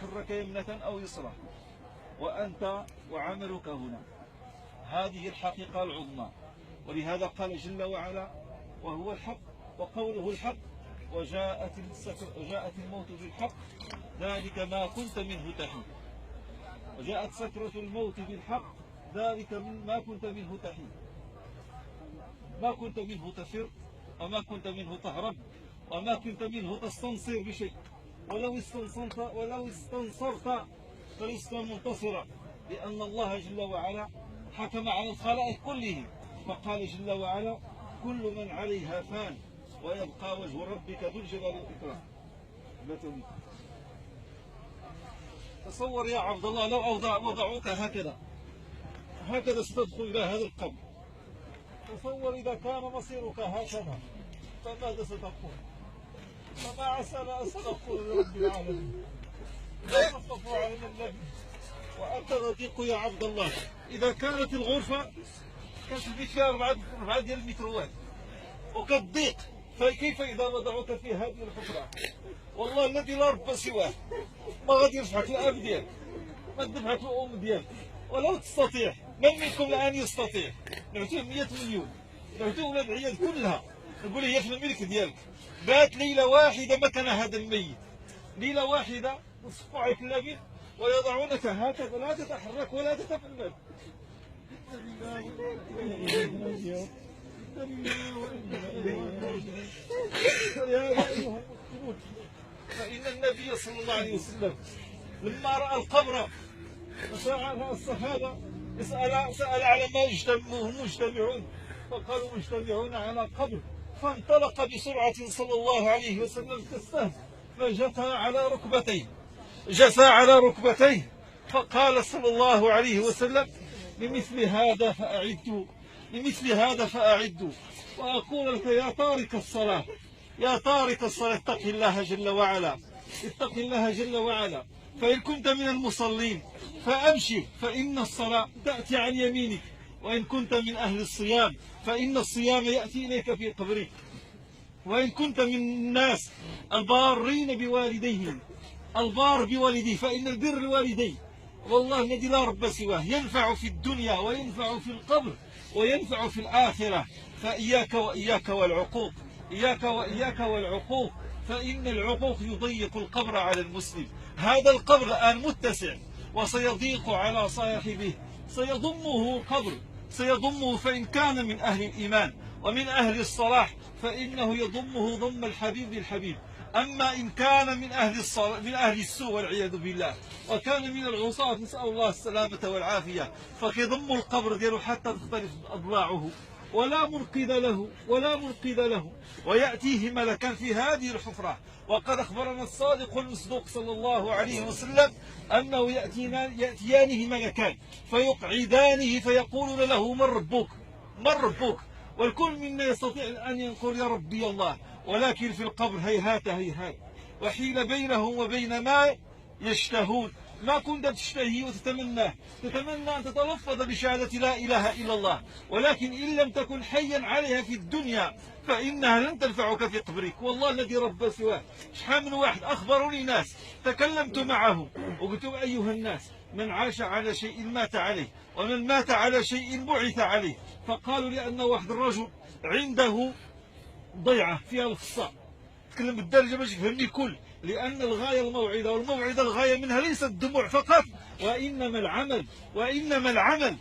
تحرك يمنة أو يسرى، وأنت وعملك هنا. هذه الحقيقة العظمى، ولهذا قال جل وعلا: وهو الحق وقوله الحق وجاءت الموت بالحق ذلك ما كنت منه تحيد. وجاءت سكرة الموت بالحق ذلك ما كنت منه تحيد. ما كنت منه تفر، وما كنت منه تهرب، وما كنت منه تستنصر بشيء. ولو استنصرت فلست منتصرا، لأن الله جل وعلا حكم على الخلائق كلهم، فقال جل وعلا: كل من عليها فان ويبقى وجه ربك ذو الجلال والإكرام. تصور يا عبد الله لو وضعوك هكذا ستدخل إلى هذا القبر. تصور إذا كان مصيرك هكذا فماذا ستقول؟ فما عسانا أن سنقول لرب العالمين: لا تصطفوا علينا النبي وأنت رقيق يا عبد الله. إذا كانت الغرفة كانت فيها 4 ديال المتروات وكتضيق، فكيف إذا وضعوك في هذه الحفرة؟ والله الذي لا رب سواه ما غادي يرفعك الأب ديالك، ما تذبحك الأم ديالك، ولو تستطيع. من منكم الآن يستطيع؟ نعطيه 100 مليون، نعطيه ولاد العيال كلها، نقول هي في الملك ديالك. بات ليلة واحدة مكان هذا الميت، ليلة واحدة نصفوا عليك اللبن ويضعونك هكذا لا تتحرك ولا تتفلت. فإن النبي صلى الله عليه وسلم لما رأى القبر وسأل الصحابة سأل على ما مجتمعون، فقالوا مجتمعون على قبر، فانطلق بسرعة صلى الله عليه وسلم كالسهم جثى على ركبتيه، فقال صلى الله عليه وسلم: لمثل هذا فأعدوا. وأقول لك يا تارك الصلاة اتق الله جل وعلا، فإن كنت من المصلين فأبشر، فإن الصلاة تأتي عن يمينك، وإن كنت من أهل الصيام فإن الصيام يأتي إليك في قبرك، وإن كنت من الناس البارين بوالديهم البار بوالديه فإن البر الوالدين والله الذي لا رب سواه ينفع في الدنيا وينفع في القبر وينفع في الآخرة. فإياك والعقوق، فإن العقوق يضيق القبر على المسلم. هذا القبر الآن متسع وسيضيق على صاحبه، سيضمه القبر، فإن كان من أهل الإيمان ومن أهل الصلاح فإنه يضمه ضم الحبيب للحبيب. أما إن كان من أهل السوء والعياذ بالله وكان من العصاة نسأل الله السلامة والعافية، فكيضم القبر ديالو حتى تختلف أضلاعه ولا منقذ له ويأتيه ملكان في هذه الحفرة. وقد أخبرنا الصادق المصدوق صلى الله عليه وسلم أنه يأتيانه ملكان فيقعدانه فيقولون له: من ربك؟ والكل منا يستطيع أن يقول يا ربي الله، ولكن في القبر هيهات وحيل بينهم وبين ما يشتهون. ما كنت تشتهي وتتمنى أن تتلفظ بشهادة لا إله إلا الله، ولكن إن لم تكن حيا عليها في الدنيا فإنها لن تنفعك في قبرك. والله الذي رب سواه، شحال من واحد أخبروني ناس تكلمت معهم وقلت: أيها الناس، من عاش على شيء مات عليه، ومن مات على شيء بعث عليه. فقالوا لأن واحد الرجل عنده ضيعة فيها الخصاء، تكلم بالدارجة باش يفهمني الكل، لأن الغاية الموعدة، والموعدة الغاية منها ليس الدموع فقط وإنما العمل.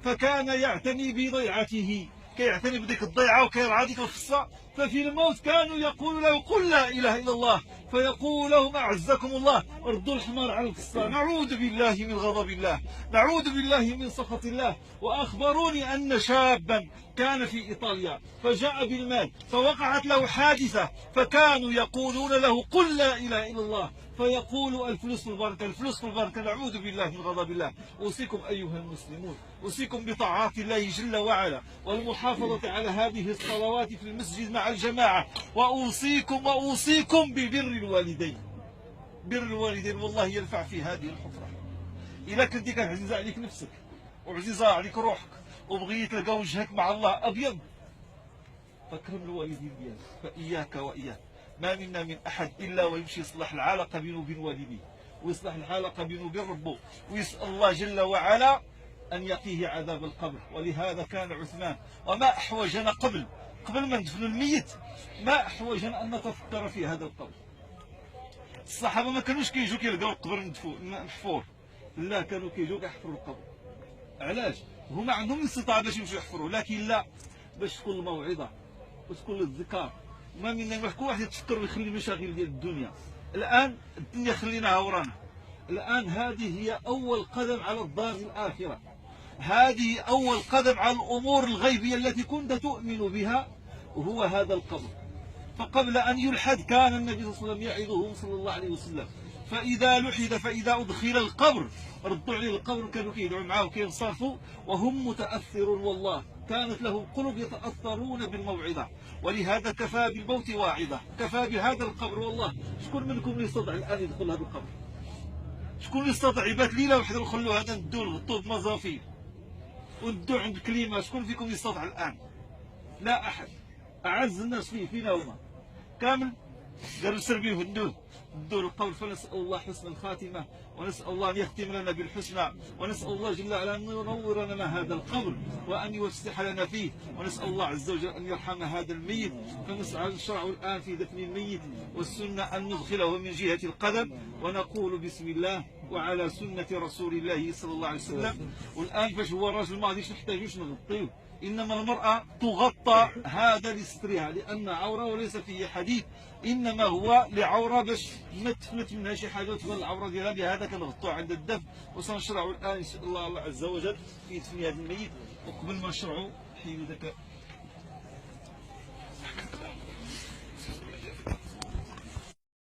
فكان يعتني بضيعته، كيعتني بديك الضيعة وكيرعى ديك الخصاء. ففي الموت كانوا يقولوا له: قل لا إله إلا الله، فيقول لهم: أعزكم الله ردوا الحمار على القصة. نعوذ بالله من غضب الله، نعوذ بالله من سخط الله. وأخبروني أن شابا كان في إيطاليا فجاء بالمال فوقعت له حادثة، فكانوا يقولون له: قل لا إله إلا الله، فيقول: الفلوس في البركة. نعوذ بالله من غضب الله. أوصيكم أيها المسلمون، أوصيكم بطاعات الله جل وعلا والمحافظة على هذه الصلوات في المسجد مع الجماعة، وأوصيكم ببر الوالدين. والله ينفع في هذه الحفرة. إلا كنتي كان عزيزة عليك نفسك وعزيزة عليك روحك وبغيت تلقى وجهك مع الله أبيض، فكرم الوالدين ديالك. فإياك ما منا من أحد إلا ويمشي يصلح العلاقة بينه وبين والديه، ويصلح العلاقة بينه وبين ربه، ويسأل الله جل وعلا أن يقيه عذاب القبر. ولهذا كان عثمان، وما أحوجنا قبل ما ندفن الميت، ما أحوجنا أن نتفكر في هذا القبر. الصحابة ما كانوش كيجوا كيلقاو القبر محفور، لا، كانوا كيجوا كيحفروا القبر. علاش؟ هما عندهم استطاعة باش يمشوا يحفروا، لكن لا، باش تكون الموعظة وتكون الذكر. ما منا كل واحد يتفكر ويخلي المشاغل ديال الدنيا. الآن الدنيا خليناها ورانا، الآن هذه هي أول قدم على الدار الآخرة، هذه أول قدم على الأمور الغيبية التي كنت تؤمن بها، وهو هذا القبر. فقبل أن يلحد كان النبي صلى الله عليه وسلم يعظهم صلى الله عليه وسلم، فإذا لحد، فإذا أدخل القبر ردوا عليه القبر، كانوا كيدعوا معاه وكينصرفوا وهم متأثرون. والله كانت لهم قلوب يتأثرون بالموعظة، ولهذا كفى بالموت واعظة، كفى بهذا القبر. والله شكون منكم يستطيع الآن يدخل هذا القبر؟ شكون يستطيع يبات ليلة وحده ونخلوا هذا ندو نغطوه بمزافير وندو عند كلمة؟ شكون فيكم يستطيع الآن؟ لا أحد. أعز الناس فينا هما كامل قالوا سربيه ندوه القول. فنسأل الله حسن الخاتمة، ونسأل الله أن يختم لنا بالحسنى، ونسأل الله جل وعلا أن ينور لنا هذا القبر وأن يفسح لنا فيه، ونسأل الله عز وجل أن يرحم هذا الميت. فنسعى نشرع الآن في دفن الميت، والسنة أن ندخله من جهة القدم ونقول بسم الله وعلى سنة رسول الله صلى الله عليه وسلم. والآن فاش هو الراجل ما غاديش نحتاجوش نغطيه، إنما المرأة تغطى هذا لسترها، لأن عورة وليس فيه حديث، إنما هو لعورة باش ما تفلت منها شي حاجة وتبان العورة ديالها. بهذا كنغطوها عند الدفن. وسنشرع الآن إن شاء الله عز وجل في دفن هذا الميت. وقبل ما نشرعوا حين ذاك